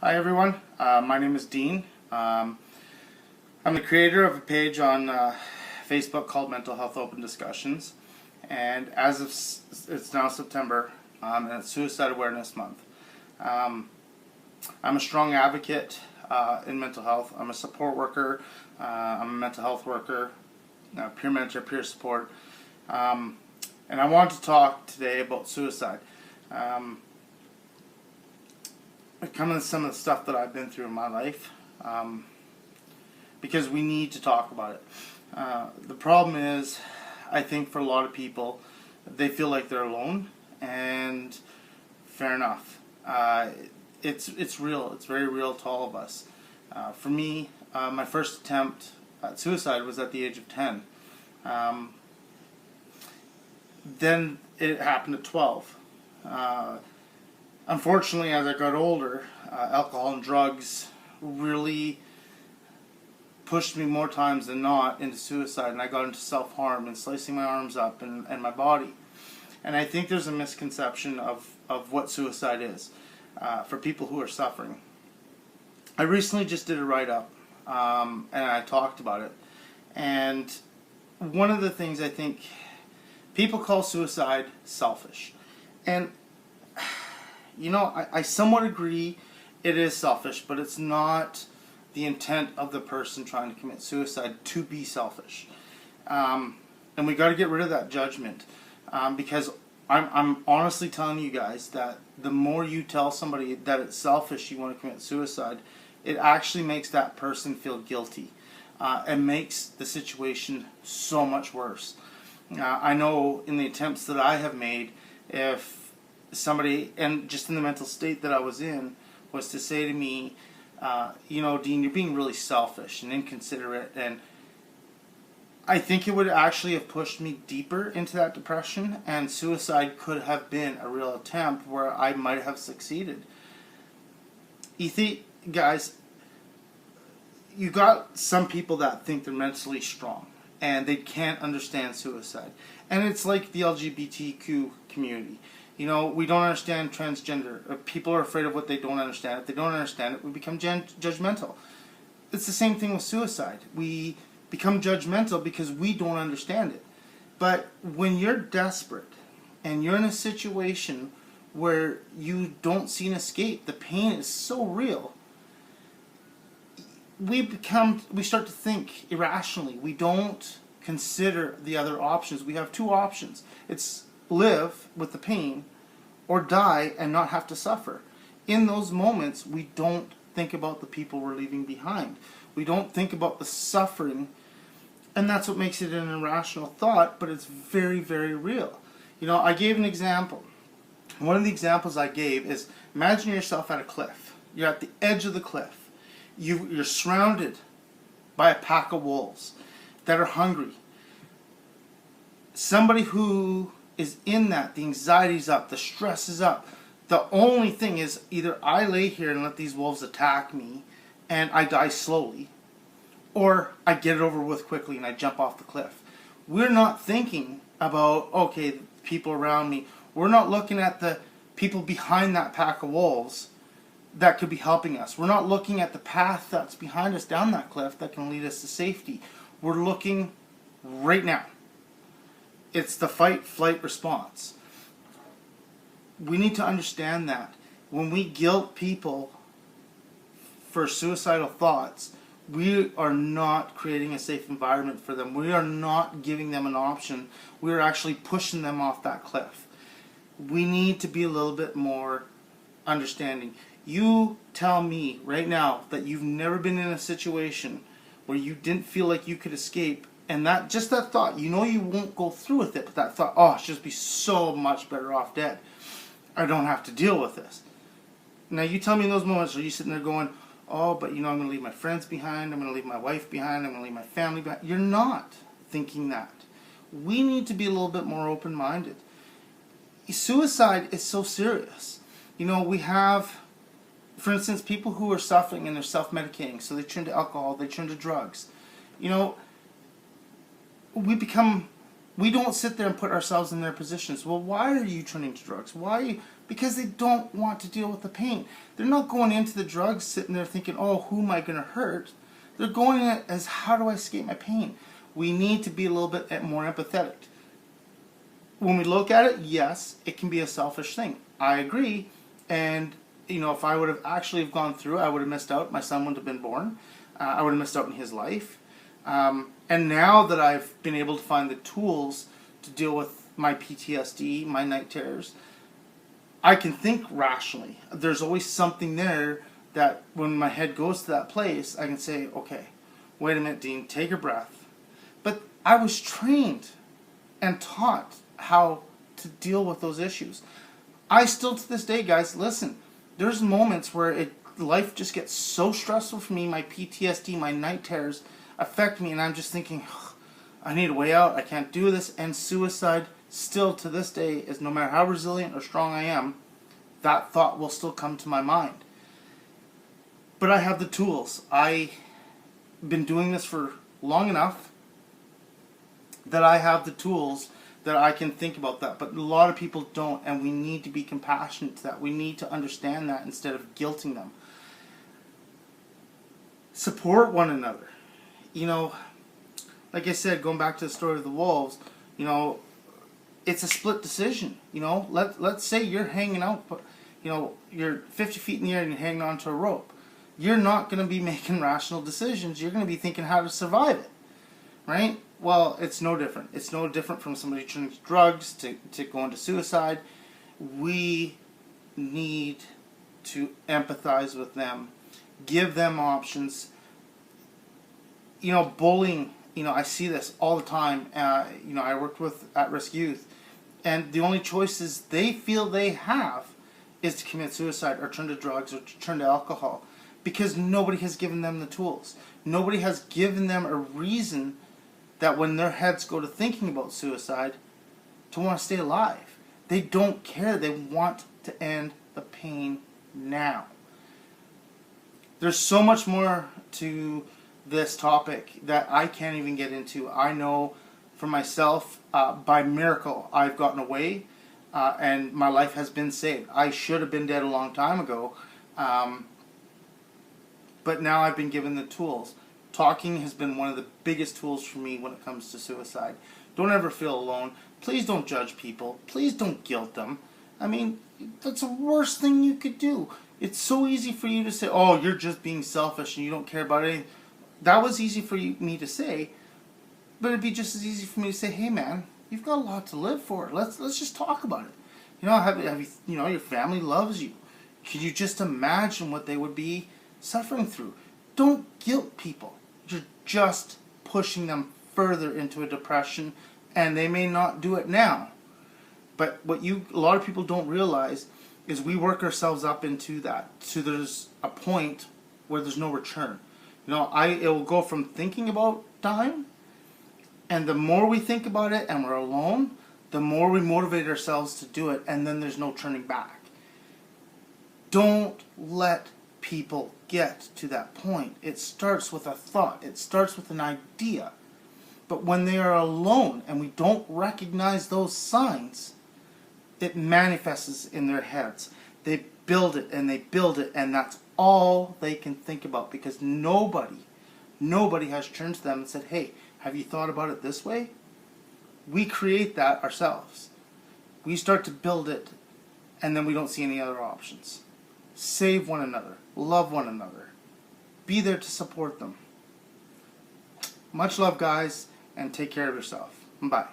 Hi everyone, my name is Dean. I'm the creator of a page on Facebook called Mental Health Open Discussions, and as of it's now September, and it's Suicide Awareness Month. I'm a strong advocate in mental health. I'm a support worker. I'm a mental health worker, peer mentor, peer support, and I want to talk today about suicide. Kind of some of the stuff that I've been through in my life, because we need to talk about it. The problem is, I think for a lot of people, they feel like they're alone, and fair enough. It's real. It's very real to all of us. For me, my first attempt at suicide was at the age of 10. Then it happened at 12. Unfortunately, as I got older, alcohol and drugs really pushed me more times than not into suicide, and I got into self-harm and slicing my arms up and my body. And I think there's a misconception of what suicide is for people who are suffering. I recently just did a write-up, and I talked about it. And one of the things I think people call suicide selfish. And you know, I somewhat agree it is selfish, but it's not the intent of the person trying to commit suicide to be selfish. And we got to get rid of that judgment, because I'm honestly telling you guys that the more you tell somebody that it's selfish, you want to commit suicide, it actually makes that person feel guilty, and makes the situation so much worse. I know in the attempts that I have made, if somebody, and just in the mental state that I was in, was to say to me, you know, Dean, you're being really selfish and inconsiderate, and I think it would actually have pushed me deeper into that depression, and suicide could have been a real attempt where I might have succeeded. You see, guys, you got some people that think they're mentally strong and they can't understand suicide, and it's like the LGBTQ community. You know, we don't understand transgender. People are afraid of what they don't understand. If they don't understand it, we become judgmental. It's the same thing with suicide. We become judgmental because we don't understand it. But when you're desperate and you're in a situation where you don't see an escape, the pain is so real, we start to think irrationally. We don't consider the other options. We have two options. It's live with the pain, or die and not have to suffer. In those moments, we don't think about the people we're leaving behind. We don't think about the suffering, and that's what makes it an irrational thought, but it's very, very real. You know, I gave an example. One of the examples I gave is, imagine yourself at a cliff. You're at the edge of the cliff. You're surrounded by a pack of wolves that are hungry. Somebody who is in that, the anxiety's up, the stress is up. The only thing is, either I lay here and let these wolves attack me and I die slowly, or I get it over with quickly and I jump off the cliff. We're not thinking about, okay, the people around me. We're not looking at the people behind that pack of wolves that could be helping us. We're not looking at the path that's behind us down that cliff that can lead us to safety. We're looking right now. It's the fight-flight response. We need to understand that. When we guilt people for suicidal thoughts, we are not creating a safe environment for them. We are not giving them an option. We are actually pushing them off that cliff. We need to be a little bit more understanding. You tell me right now that you've never been in a situation where you didn't feel like you could escape, and that just that thought, you know you won't go through with it, but that thought, oh, I should just be so much better off dead. I don't have to deal with this. Now you tell me in those moments, are you sitting there going, oh, but you know, I'm going to leave my friends behind, I'm going to leave my wife behind, I'm going to leave my family behind. You're not thinking that. We need to be a little bit more open-minded. Suicide is so serious. You know, we have, for instance, people who are suffering and they're self-medicating, so they turn to alcohol, they turn to drugs. You know, we don't sit there and put ourselves in their positions. Well, why are you turning to drugs? Why Because they don't want to deal with the pain. They're not going into the drugs sitting there thinking, oh, who am I going to hurt? They're going in it as, how do I escape my pain? We need to be a little bit more empathetic. When we look at it, yes, it can be a selfish thing. I agree. And, you know, if I would have actually gone through, I would have missed out. My son wouldn't have been born. I would have missed out in his life. And now that I've been able to find the tools to deal with my PTSD, my night terrors, I can think rationally. There's always something there that when my head goes to that place, I can say, okay, wait a minute, Dean, take a breath. But I was trained and taught how to deal with those issues. I still, to this day, guys, listen, there's moments where life just gets so stressful for me, my PTSD, my night terrors affect me, and I'm just thinking, I need a way out, I can't do this, and suicide still to this day is, no matter how resilient or strong I am, that thought will still come to my mind. But I have the tools. I've been doing this for long enough that I have the tools that I can think about that. But a lot of people don't, and we need to be compassionate to that. We need to understand that instead of guilting them. Support one another. You know, like I said, going back to the story of the wolves, you know, it's a split decision. You know, let's say you're hanging out, but you know, you're 50 feet in the air and you're hanging onto a rope. You're not going to be making rational decisions. You're going to be thinking how to survive it, right? Well, it's no different. It's no different from somebody turning to drugs, to going to suicide. We need to empathize with them, give them options. You know, bullying, you know, I see this all the time. You know, I worked with at-risk youth, and the only choices they feel they have is to commit suicide or turn to drugs or to turn to alcohol, because nobody has given them the tools. Nobody has given them a reason that when their heads go to thinking about suicide, to want to stay alive. They don't care. They want to end the pain now. There's so much more to this topic that I can't even get into. I know for myself, by miracle, I've gotten away, and my life has been saved. I should have been dead a long time ago, but now I've been given the tools. Talking has been one of the biggest tools for me when it comes to suicide. Don't ever feel alone. Please don't judge people. Please don't guilt them. I mean, that's the worst thing you could do. It's so easy for you to say, oh, you're just being selfish and you don't care about anything. That was easy for me to say, but it'd be just as easy for me to say, hey man, you've got a lot to live for. Let's just talk about it. You know, have you, you know, your family loves you. Could you just imagine what they would be suffering through? Don't guilt people. You're just pushing them further into a depression, and they may not do it now. But what a lot of people don't realize is we work ourselves up into that. So there's a point where there's no return. You know, it will go from thinking about dying, and the more we think about it and we're alone, the more we motivate ourselves to do it, and then there's no turning back. Don't let people get to that point. It starts with a thought. It starts with an idea. But when they are alone and we don't recognize those signs, it manifests in their heads. They build it and they build it, and that's all they can think about, because nobody has turned to them and said, hey, have you thought about it this way? We create that ourselves. We start to build it, and then we don't see any other options. Save one another. Love one another. Be there to support them. Much love, guys, and take care of yourself. Bye.